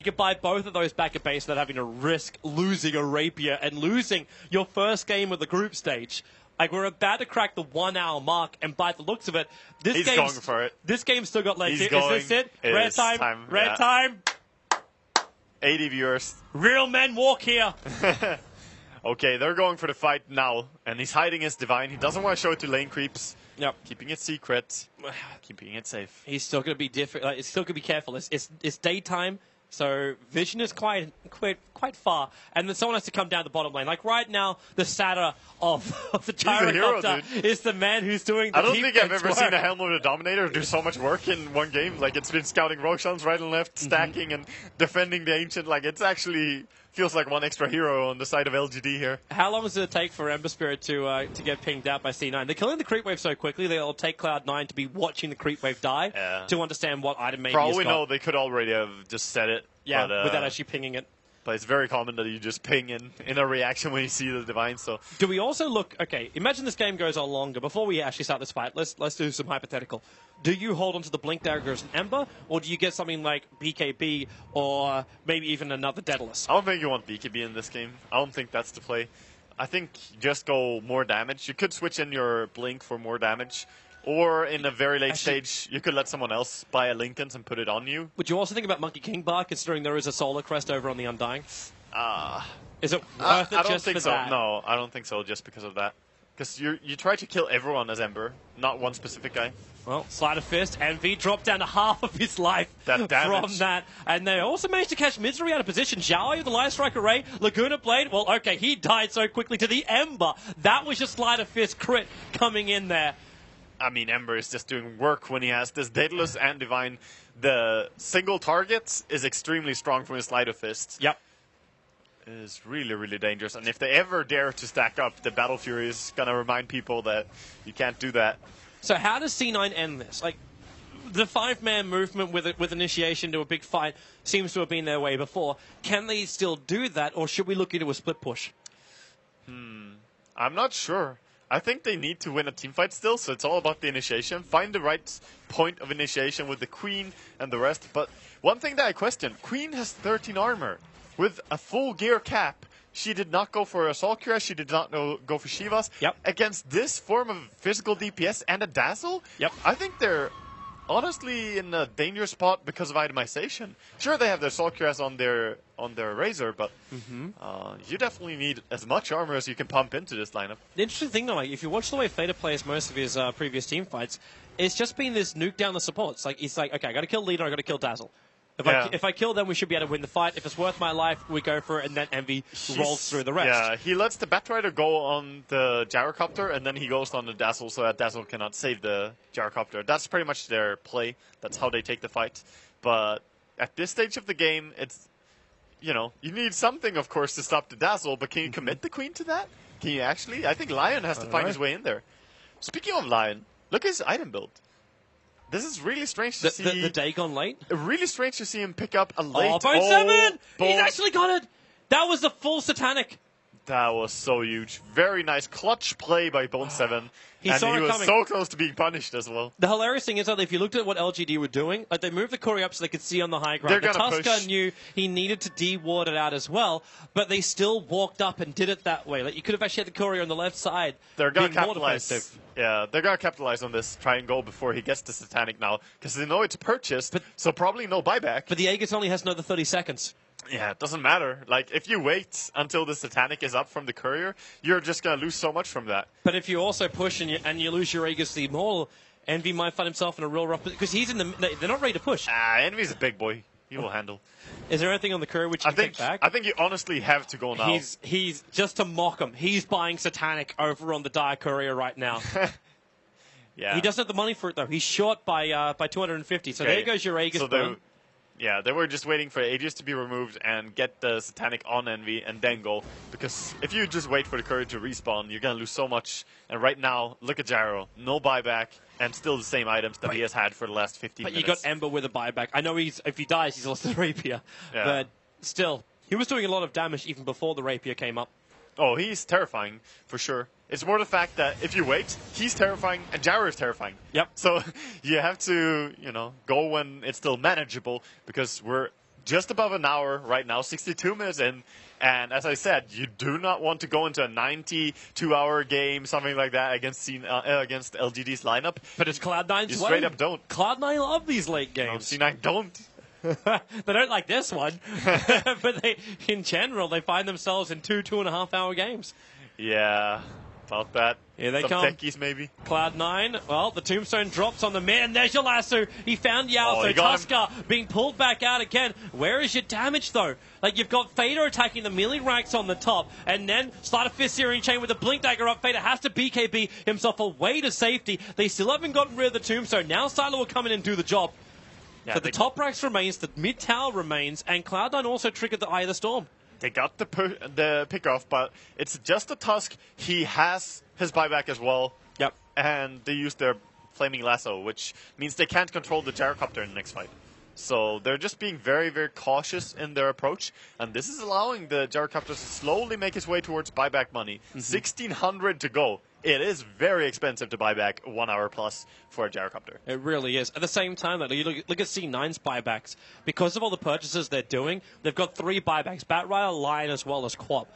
You could buy both of those back at base without having to risk losing a Rapier and losing your first game of the group stage. Like, we're about to crack the 1 hour mark, and by the looks of it, He's going for it. This game's still got legs. He's going. Is this it? It Red is time. Red yeah. time. 80 viewers. Real men walk here. Okay, they're going for the fight now, and he's hiding his divine. He doesn't want to show it to lane creeps. Yep. Keeping it secret. Keeping it safe. He's still going to be different. Like, it's still going to be careful. It's daytime. So vision is quite far, and then someone has to come down the bottom lane. Like right now, the Satyr of the Gyrocopter is the man who's doing the I don't think I've ever work. seen a Helm of the Dominator do so much work in one game. Like, it's been scouting Roshans right and left, stacking and defending the Ancient. Like, it's actually feels like one extra hero on the side of LGD here. How long does it take for Ember Spirit to get pinged out by C9? They're killing the creep wave so quickly, they'll take Cloud9 to be watching the creep wave die to understand what item maybe For all we know, they could already have just said it. Yeah, but, without actually pinging it. But it's very common that you just ping in a reaction when you see the divine. So do we also look? Okay, imagine this game goes on longer. Before we actually start this fight, let's do some hypothetical. Do you hold onto the Blink Dagger as an Ember, or do you get something like BKB or maybe even another Daedalus? I don't think you want BKB in this game. I don't think that's the play. I think just go more damage. You could switch in your Blink for more damage. Or in a very late stage, you could let someone else buy a Linken's and put it on you. Would you also think about Monkey King Bar, considering there is a Solar Crest over on the Undying? Is it worth it I don't just think for so. that? No, I don't think so just because of that. Because you try to kill everyone as Ember, not one specific guy. Well, Sleight of Fist, and V dropped down to half of his life from that. And they also managed to catch Misery out of position. Zhao with the Light Strike Array, Laguna Blade, well, okay, he died so quickly to the Ember. That was just Sleight of Fist crit coming in there. I mean, Ember is just doing work when he has this Daedalus and Divine. The single target is extremely strong from his Sleight of Fist. Yep. It is really, really dangerous. And if they ever dare to stack up, the Battle Fury is going to remind people that you can't do that. So how does C9 end this? Like, the 5-man movement with initiation to a big fight seems to have been their way before. Can they still do that, or should we look into a split push? I'm not sure. I think they need to win a team fight still, so it's all about the initiation. Find the right point of initiation with the Queen and the rest. But one thing that I question, Queen has 13 armor. With a full gear cap, she did not go for a Assault Cuirass, she did not go for Shivas. Yep. Against this form of physical DPS and a Dazzle, yep. I think they're honestly in a dangerous spot because of itemization. Sure, they have their Assault Cuirass on their Razor, but you definitely need as much armor as you can pump into this lineup. The interesting thing, though, like, if you watch the way Fader plays most of his previous team fights, it's just been this nuke down the supports. Like, it's like, okay, I got to kill Leader, I got to kill Dazzle. If I kill them, we should be able to win the fight. If it's worth my life, we go for it, and then Envy rolls through the rest. Yeah, he lets the Batrider go on the Gyrocopter, and then he goes on the Dazzle, so that Dazzle cannot save the Gyrocopter. That's pretty much their play. That's how they take the fight. But at this stage of the game, it's, you know, you need something, of course, to stop the Dazzle, but can you commit the Queen to that? Can you actually? I think Lion has to find his way in there. Speaking of Lion, look at his item build. This is really strange to see. The day gone late? Really strange to see him pick up a late... Oh, Bone 7! He's actually got it! That was the full Satanic. That was so huge. Very nice clutch play by Bone 7. He was coming. So close to being punished as well. The hilarious thing is that if you looked at what LGD were doing, like they moved the Courier up so they could see on the high ground. The Tusker knew he needed to de-ward it out as well, but they still walked up and did it that way. Like you could have actually had the Courier on the left side. They're going to capitalize. Yeah, they're going to capitalize on this try and go before he gets the Satanic now, because they know it's purchased, so probably no buyback. But the Aegis only has another 30 seconds. Yeah, it doesn't matter. Like, if you wait until the Satanic is up from the Courier, you're just going to lose so much from that. But if you also push and you lose your Aegis the more, Envy might find himself in a real rough... Because he's in the... They're not ready to push. Envy's a big boy. He will handle. Is there anything on the Courier which you can take back? I think you honestly have to go now. He's just to mock him. He's buying Satanic over on the Dire Courier right now. Yeah. He doesn't have the money for it, though. He's short by 250. So there goes your Aegis burn. Yeah, they were just waiting for Aegis to be removed and get the Satanic on Envy and then go. Because if you just wait for the Courier to respawn, you're going to lose so much. And right now, look at Gyro. No buyback and still the same items that he has had for the last 15 minutes. But you got Ember with a buyback. I know if he dies, he's lost the Rapier. Yeah. But still, he was doing a lot of damage even before the Rapier came up. Oh, he's terrifying, for sure. It's more the fact that if you wait, he's terrifying and Gyro is terrifying. Yep. So you have to, you know, go when it's still manageable, because we're just above an hour right now, 62 minutes in. And as I said, you do not want to go into a 92-hour game, something like that, against LGD's lineup. But it's Cloud9's You straight up don't. Cloud9 love these late games. No, C9 don't. They don't like this one. But in general, they find themselves in 2.5 hour games. Yeah, about that. Here they Some come. techies, maybe. Cloud9, well, the tombstone drops on the man. There's your lasso. He found Yao, Oh, so he got Tusker being pulled back out again. Where is your damage, though? Like, you've got Fader attacking the melee racks on the top, and then Sleight of Fist Searing Chain with a Blink Dagger up. Fader has to BKB himself away to safety. They still haven't gotten rid of the tombstone. Now Silo will come in and do the job. Yeah, So the top racks remains, the mid tower remains, and Cloud9 also triggered the Eye of the Storm. They got the pick off, but it's just a Tusk. He has his buyback as well. Yep. And they use their Flaming Lasso, which means they can't control the gyrocopter in the next fight. So they're just being very, very cautious in their approach, and this is allowing the gyrocopter to slowly make his way towards buyback money. 1,600 to go. It is very expensive to buy back 1 hour plus for a gyrocopter. It really is. At the same time, though, you look at C9's buybacks. Because of all the purchases they're doing, they've got 3 buybacks. Batrider, Lion, as well as Quap.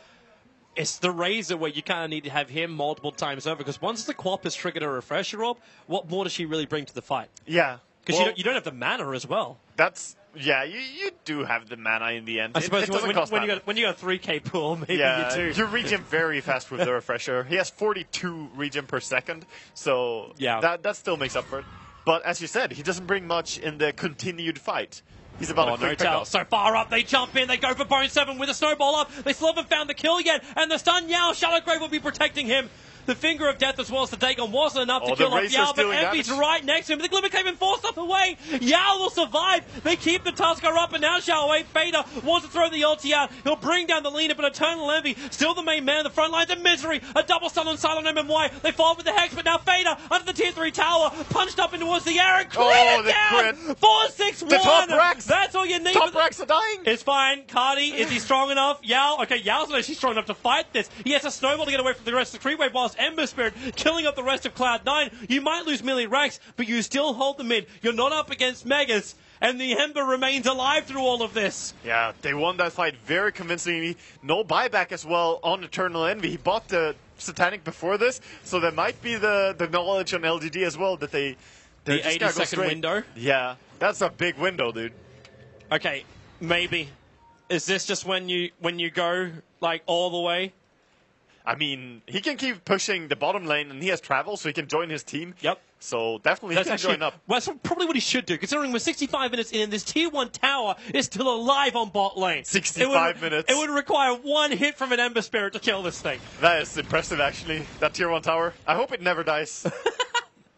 It's the Razor where you kind of need to have him multiple times over, because once the Quap has triggered a refresher orb, what more does she really bring to the fight? Yeah. Because you don't have the mana as well. That's... Yeah, you do have the mana in the end. I suppose it doesn't cost mana. when you got a 3k pool, maybe Yeah, you do. you regen very fast with the refresher. He has 42 regen per second, so yeah. that still makes up for it. But as you said, he doesn't bring much in the continued fight. He's about a quick pick-off. So far up, they jump in, they go for Bone 7 with a snowball up. They still haven't found the kill yet, and the stun Yao, Shallow Grave will be protecting him. The Finger of Death as well as the Dagon wasn't enough to kill off Yao, but Envy's right next to him. The Glimmer came and forced up away. Yao will survive. They keep the Tusker up, and now Shao Wei Fader wants to throw the ulti out. He'll bring down the leader, but Eternal Envy, still the main man in the front lines. And Misery, a double stun on Silent MMY. They fall with the Hex, but now Fader under the tier 3 tower, punched up into towards the air and crit it down. 4-6-1. The top racks. That's all you need. Top racks are dying. It's fine. Cardi, is he strong enough? Yao, okay, Yao's not actually strong enough to fight this. He has a snowball to get away from the rest of the creep wave, whilst Ember Spirit killing up the rest of Cloud9. You might lose melee racks, but you still hold the mid. You're not up against Megas, and the Ember remains alive through all of this. Yeah, they won that fight very convincingly. No buyback as well on Eternal Envy. He bought the Satanic before this, so there might be the knowledge on LGD as well that the 80-second window. Yeah, that's a big window, dude. Okay, maybe. Is this just when you go like all the way? I mean, he can keep pushing the bottom lane, and he has travel, so he can join his team. Yep. So definitely he can join up. Well, that's probably what he should do, considering we're 65 minutes in, and this tier 1 tower is still alive on bot lane. 65 minutes. It would require one hit from an Ember Spirit to kill this thing. That is impressive, actually, that tier 1 tower. I hope it never dies.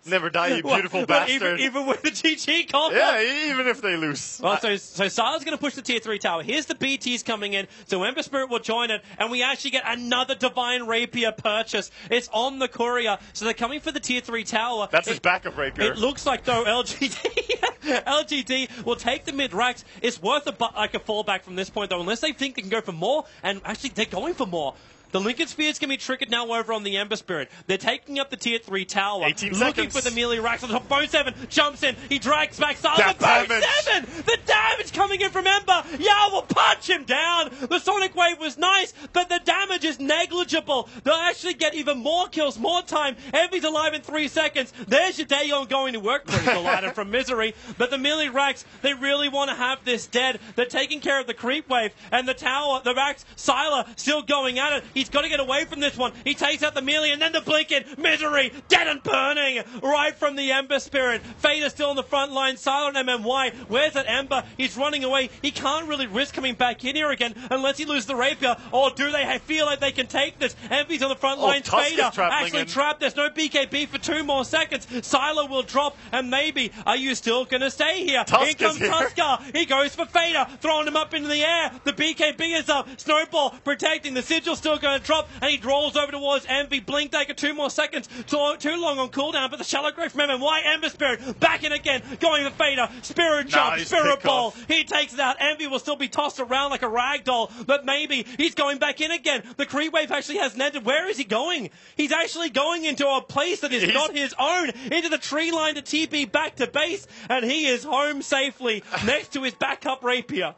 Never die, you beautiful bastard. Even with the GG call. Yeah, even if they lose. Well, so Sila's going to push the tier 3 tower. Here's the BTs coming in, so Ember Spirit will join it, and we actually get another Divine Rapier purchase. It's on the courier, so they're coming for the tier 3 tower. That's his backup rapier. It looks like, though, LGD will take the mid racks. It's worth a fallback from this point, though, unless they think they can go for more, and actually they're going for more. The Lincoln Spears can be triggered now over on the Ember Spirit. They're taking up the tier 3 tower. 18 looking seconds. for the melee racks on the top. Bone 7 jumps in. He drags back Silent. Bone 7! The damage coming in from Ember. Yao will punch him down. The Sonic Wave was nice, but the damage is negligible. They'll actually get even more kills, more time. Envy's alive in 3 seconds. There's your Dagon going to work. Critical item from Misery. But the melee racks, they really want to have this dead. They're taking care of the creep wave. And the tower, the racks, Sylar still going at it. He's got to get away from this one. He takes out the melee and then the blinking. Misery, dead and burning, right from the Ember Spirit. Fader still on the front line. Silent MMY. Where's that Ember? He's running away. He can't really risk coming back in here again unless he loses the rapier. Or do they feel like they can take this? Envy's on the front line. Fader actually trapped. There's no BKB for 2 more seconds. Sylar will drop, and maybe, are you still going to stay here? Here comes Tusker. He goes for Fader, throwing him up into the air. The BKB is up. Snowball protecting. The Sigil still going to drop, and he rolls over towards Envy. Blink Dagger, 2 more seconds. Too long on cooldown, but the Shallow Grave from MMY. Ember Spirit back in again, going for Fader. Spirit jump, Spirit Ball. He takes it out. Envy will still be tossed around like a rag doll, but maybe he's going back in again. The creep wave actually has netted. Where is he going? He's actually going into a place that is not his own, into the tree line to TP back to base, and he is home safely next to his backup rapier.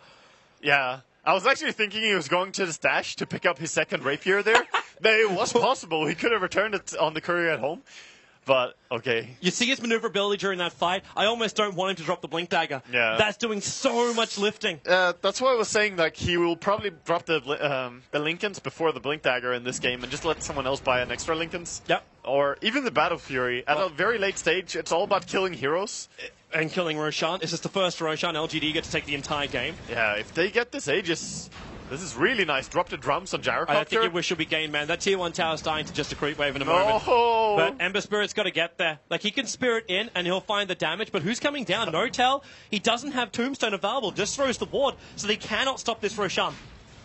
Yeah. I was actually thinking he was going to the stash to pick up his second rapier there. It was possible. He could have returned it on the courier at home. But, okay. You see his maneuverability during that fight. I almost don't want him to drop the Blink Dagger. Yeah. That's doing so much lifting. That's why I was saying like he will probably drop the Lincolns before the Blink Dagger in this game and just let someone else buy an extra Lincolns. Yep. Or even the Battle Fury. At a very late stage, it's all about killing heroes. And killing Roshan. This is the first Roshan LGD get to take the entire game. Yeah, if they get this Aegis, this is really nice. Drop the drums on Gyrocopter. I think it should be gained, man. That tier 1 tower's dying to just a creep wave in a moment. Oh. But Ember Spirit's got to get there. Like, he can Spirit in and he'll find the damage, but who's coming down? Notel, he doesn't have Tombstone available, just throws the ward, so they cannot stop this Roshan.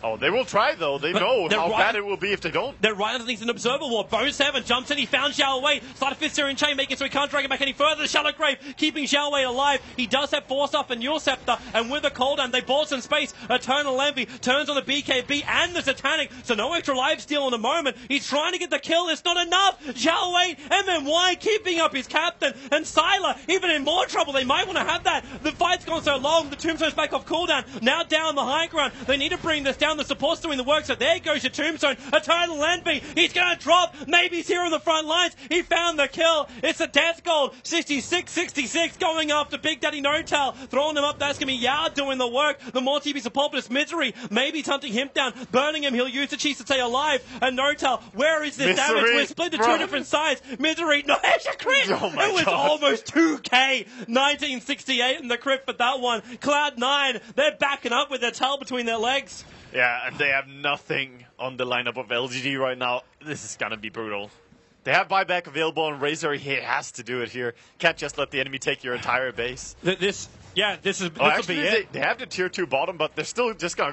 Oh, they will try, though. They know how bad it will be if they don't. They're right underneath an Observer Ward. Bone 7 jumps in. He found Xiao Wei. Slider Fist in chain, making so he can't drag it back any further. The Shallow Grave keeping Xiao Wei alive. He does have Force Up and Yule Scepter, and with a cooldown, they bought some space. Eternal Envy turns on the BKB and the Satanic, so no extra life steal in a moment. He's trying to get the kill. It's not enough. Xiao Wei, MMY keeping up his captain, and Sylar even in more trouble. They might want to have that. The fight's gone so long. The Tombstone's back off cooldown. Now down the high ground. They need to bring this down. The support's doing the work. So there goes your Tombstone. Eternal Envy. He's going to drop. Maybe he's here on the front lines. He found the kill. It's a death gold. 66-66 going after Big Daddy Notel. Throwing him up. That's going to be Yao doing the work. The more TP's a Populous Misery. Maybe he's hunting him down. Burning him. He'll use the cheese to stay alive. And Notel, where is this damage? We're split to two different sides. Misery. No, it's a crit. Oh my it was God. almost 2K. 1968 in the crit for that one. Cloud9, they're backing up with their tail between their legs. Yeah, and they have nothing on the lineup of LGD right now. This is gonna be brutal. They have buyback available on Razor. He has to do it here. Can't just let the enemy take your entire base. This will be Actually, it. they have the tier 2 bottom, but they're still just gonna go